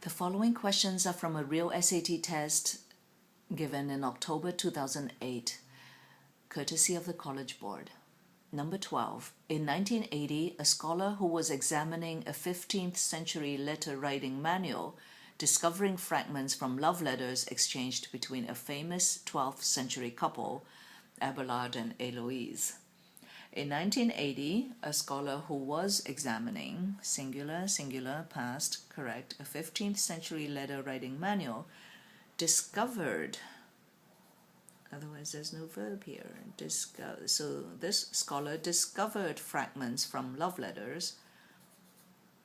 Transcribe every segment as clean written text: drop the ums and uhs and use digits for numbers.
The following questions are from a real SAT test given in October 2008, courtesy of the College Board. Number 12. In 1980, a scholar who was examining a 15th century letter writing manual, discovering fragments from love letters exchanged between a famous 12th century couple, Abelard and Héloïse. In 1980, a scholar who was examining, singular, singular, past, correct, a 15th century letter writing manual, discovered, otherwise there's no verb here, so this scholar discovered fragments from love letters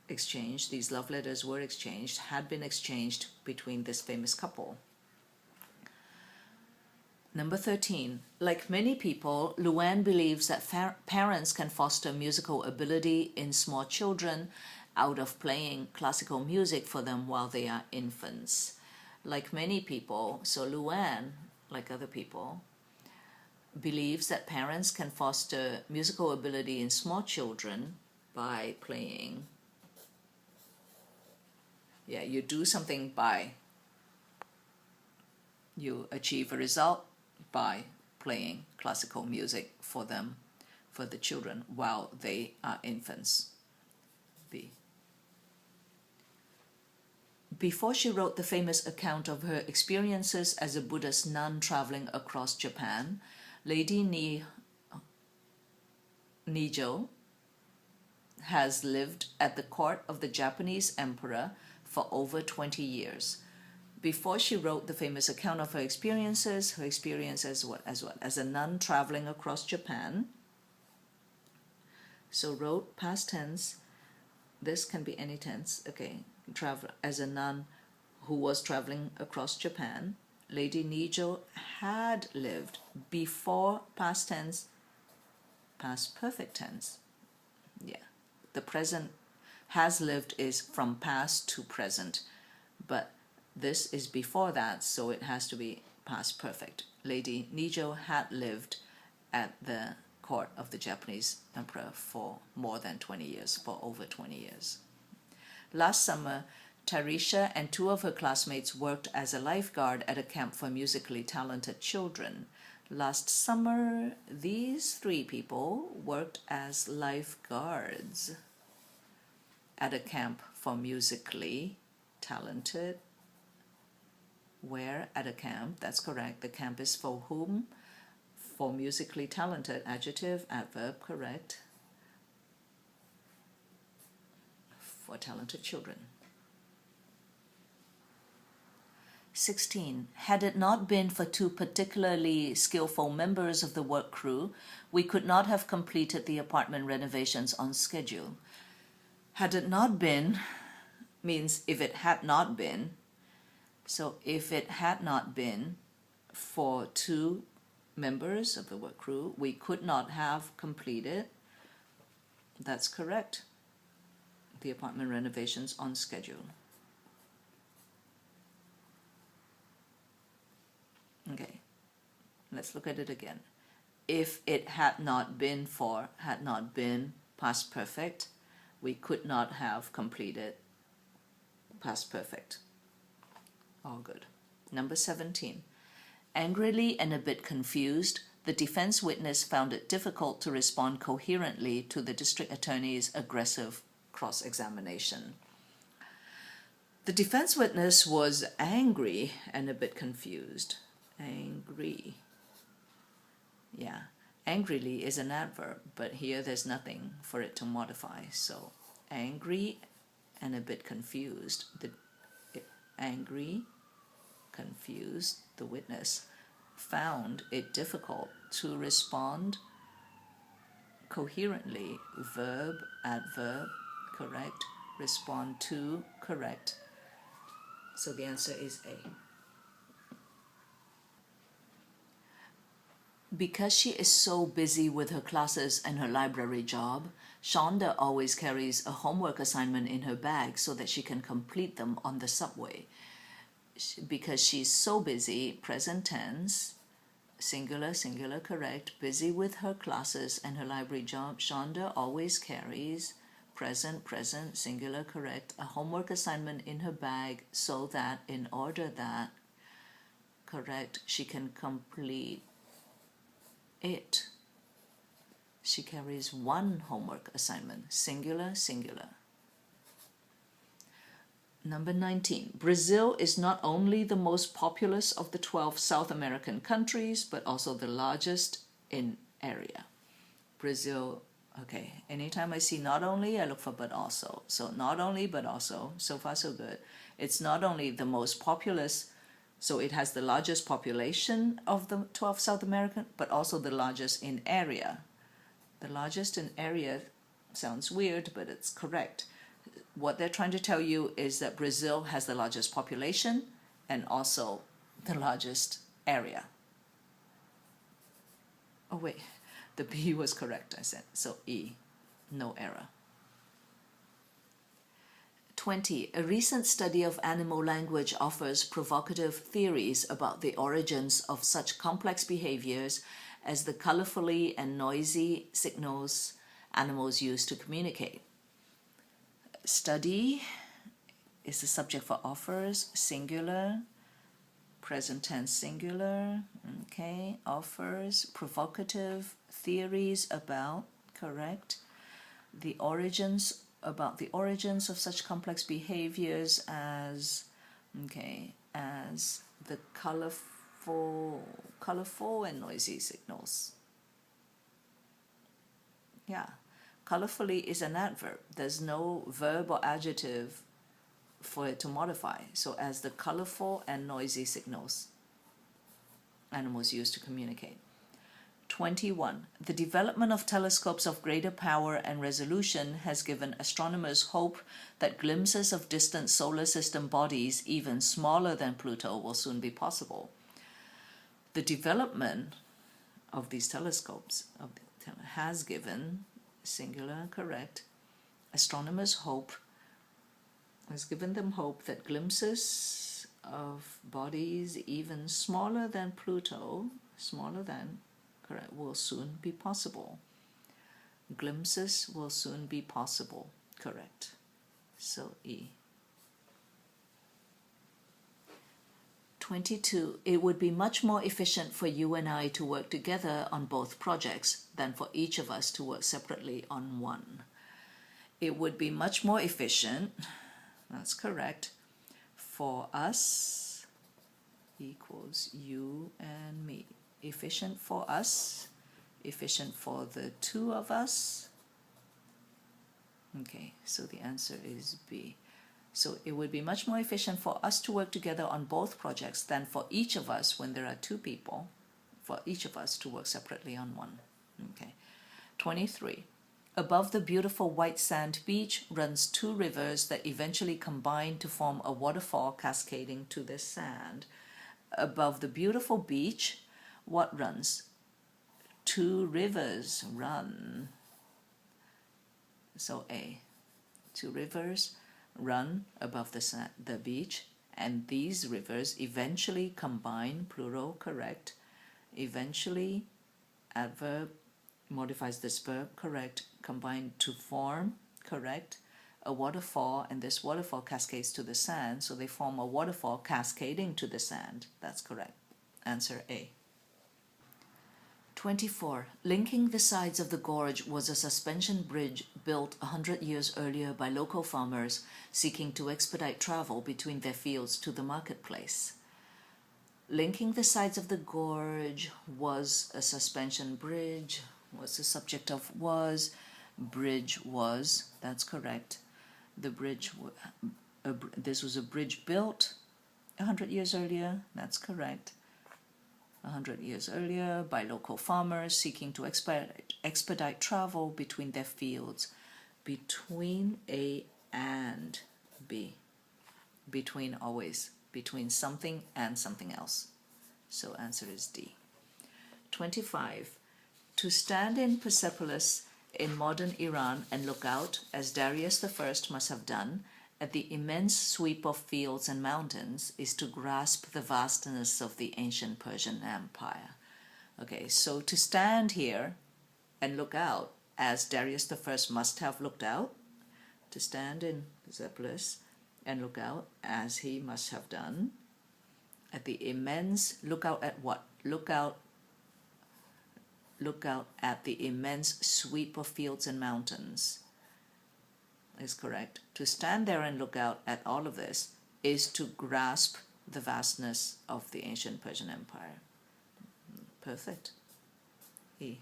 exchanged, these love letters were exchanged, had been exchanged between this famous couple. Number 13. Like many people, Luann believes that parents can foster musical ability in small children out of playing classical music for them while they are infants. Like many people, so Luann, like other people, believes that parents can foster musical ability in small children by playing. Yeah, you do something you achieve a result by playing classical music for them, for the children, while they are infants. B. Before she wrote the famous account of her experiences as a Buddhist nun traveling across Japan, Lady Nijo has lived at the court of the Japanese emperor for over 20 years. Before she wrote the famous account of her experience as a nun traveling across Japan. So wrote past tense, this can be any tense, okay, travel as a nun who was traveling across Japan. Lady Nijo had lived before past tense, past perfect tense. Yeah, the present has lived is from past to present, but this is before that, so it has to be past perfect. Lady Nijo had lived at the court of the Japanese emperor for more than 20 years, for over 20 years. Last summer, Tarisha and two of her classmates worked as a lifeguard at a camp for musically talented children. Last summer, these three people worked as lifeguards at a camp for musically talented. Where? At a camp, that's correct. The camp is for whom? For musically talented, adjective, adverb, correct. For talented children. 16. Had it not been for two particularly skillful members of the work crew, we could not have completed the apartment renovations on schedule. Had it not been means if it had not been. So if it had not been for two members of the work crew, we could not have completed, that's correct, the apartment renovations on schedule. Okay, let's look at it again. If it had not been for, had not been, past perfect, we could not have completed past perfect. All good. Number 17. Angrily and a bit confused, the defense witness found it difficult to respond coherently to the district attorney's aggressive cross-examination. The defense witness was angry and a bit confused. Angry. Yeah. Angrily is an adverb, but here there's nothing for it to modify. So angry and a bit confused. Angry, confused, the witness found it difficult to respond coherently. Verb, adverb, correct. Respond to, correct. So the answer is A. Because she is so busy with her classes and her library job, Shonda always carries a homework assignment in her bag so that she can complete them on the subway. Because she's so busy, present tense, singular, singular, correct, busy with her classes and her library job, Shonda always carries present, present, singular, correct, a homework assignment in her bag so that, in order that, correct, she can complete it. She carries one homework assignment, singular, singular. Number 19, Brazil is not only the most populous of the 12 South American countries, but also the largest in area. Brazil, okay, anytime I see not only, I look for but also. So not only, but also, so far so good. It's not only the most populous, so it has the largest population of the 12 South American, but also the largest in area. The largest in area sounds weird, but it's correct. What they're trying to tell you is that Brazil has the largest population and also the largest area. Oh wait, the B was correct, I said. So E, no error. 20. A recent study of animal language offers provocative theories about the origins of such complex behaviors as the colorfully and noisy signals animals use to communicate. Study is the subject for offers, singular, present tense singular, okay, offers, provocative theories about, correct, the origins, about the origins of such complex behaviors as, okay, as the colorful and noisy signals. Yeah. Colorfully is an adverb. There's no verb or adjective for it to modify. So as the colorful and noisy signals animals use to communicate. 21. The development of telescopes of greater power and resolution has given astronomers hope that glimpses of distant solar system bodies even smaller than Pluto will soon be possible. The development of these telescopes has given, singular, correct, astronomers hope, has given them hope that glimpses of bodies even smaller than Pluto, smaller than, correct, will soon be possible. Glimpses will soon be possible, correct. So E. 22. It would be much more efficient for you and I to work together on both projects than for each of us to work separately on one. It would be much more efficient, that's correct, for us equals you and me. Efficient for us, efficient for the two of us. Okay, so the answer is B. So it would be much more efficient for us to work together on both projects than for each of us, when there are two people, for each of us to work separately on one. Okay. 23. Above the beautiful white sand beach runs two rivers that eventually combine to form a waterfall cascading to the sand. Above the beautiful beach, what runs? Two rivers run. So A. Two rivers run above the beach, and these rivers eventually combine, plural, correct, eventually, adverb modifies this verb, correct, combine to form, correct, a waterfall, and this waterfall cascades to the sand, so they form a waterfall cascading to the sand. That's correct. Answer A. 24. Linking the sides of the gorge was a suspension bridge built 100 years earlier by local farmers seeking to expedite travel between their fields to the marketplace. Linking the sides of the gorge was a suspension bridge. Was the subject of was. Bridge was. That's correct. The bridge, this was a bridge built 100 years earlier. That's correct. 100 years earlier by local farmers seeking to expedite travel between their fields. Between A and B. Between always. Between something and something else. So answer is D. 25. To stand in Persepolis in modern Iran and look out, as Darius I must have done, at the immense sweep of fields and mountains is to grasp the vastness of the ancient Persian Empire. Okay, so to stand here and look out, as Darius I must have looked out, to stand in Zeppelin and look out, as he must have done, at the immense, look out at what? Look out at the immense sweep of fields and mountains is correct. To stand there and look out at all of this is to grasp the vastness of the ancient Persian Empire. Perfect. E.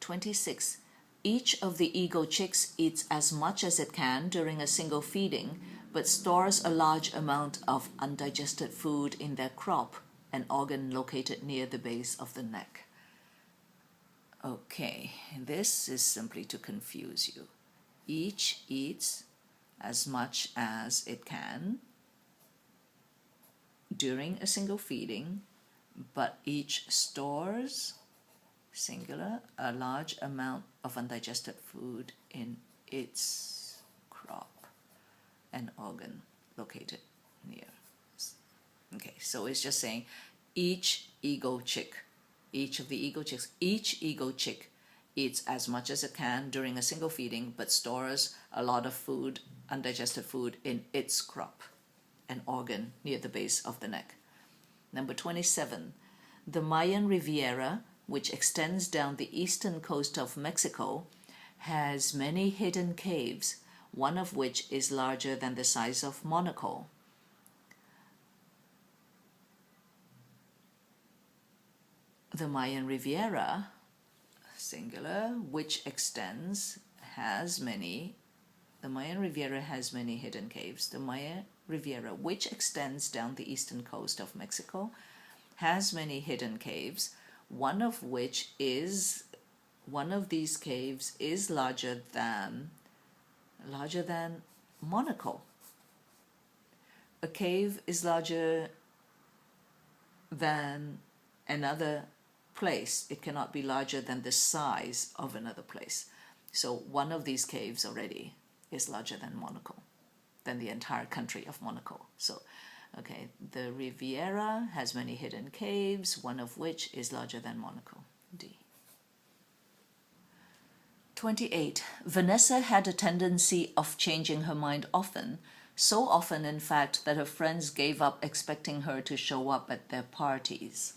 26. Each of the ego chicks eats as much as it can during a single feeding, but stores a large amount of undigested food in their crop, an organ located near the base of the neck. Okay, this is simply to confuse you. Each eats as much as it can during a single feeding, but each stores, singular, a large amount of undigested food in its crop, an organ located near. Okay, so it's just saying each ego chick, each of the ego chicks, each ego chick eats as much as it can during a single feeding, but stores a lot of food, undigested food, in its crop, an organ near the base of the neck. Number 27. The Mayan Riviera, which extends down the eastern coast of Mexico, has many hidden caves, one of which is larger than the size of Monaco. The Mayan Riviera, singular, which extends, has many, the Mayan Riviera has many hidden caves. The Mayan Riviera, which extends down the eastern coast of Mexico, has many hidden caves, one of these caves is larger than Monaco. A cave is larger than another place. It cannot be larger than the size of another place. So one of these caves already is larger than Monaco, than the entire country of Monaco. So, okay, the Riviera has many hidden caves, one of which is larger than Monaco. D. 28. Vanessa had a tendency of changing her mind often, so often in fact that her friends gave up expecting her to show up at their parties.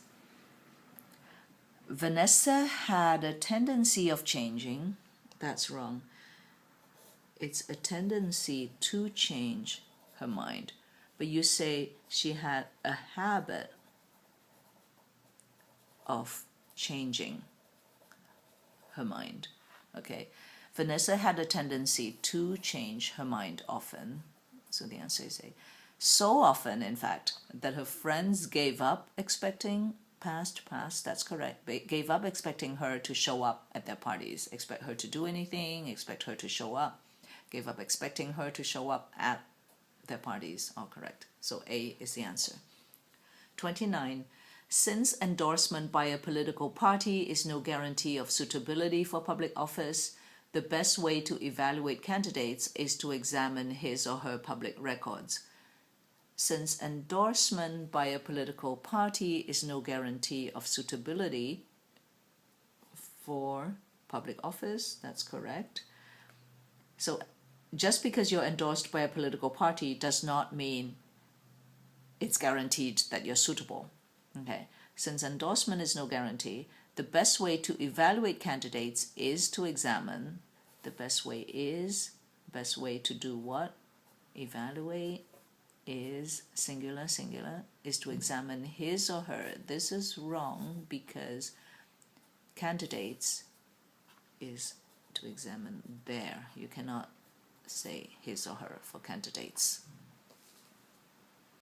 Vanessa had a tendency of changing. That's wrong. It's a tendency to change her mind. But you say she had a habit of changing her mind. Okay. Vanessa had a tendency to change her mind often. So the answer is A. So often, in fact, that her friends gave up expecting, past, that's correct, gave up expecting her to show up at their parties, expect her to do anything, expect her to show up, gave up expecting her to show up at their parties. All correct. So A is the answer. 29. Since endorsement by a political party is no guarantee of suitability for public office, the best way to evaluate candidates is to examine his or her public records. Since endorsement by a political party is no guarantee of suitability for public office, that's correct. So just because you're endorsed by a political party does not mean it's guaranteed that you're suitable. Okay. Since endorsement is no guarantee, the best way to evaluate candidates is to examine. The best way to do what? Evaluate is singular, is to examine his or her. This is wrong because candidates is to examine their. You cannot say his or her for candidates.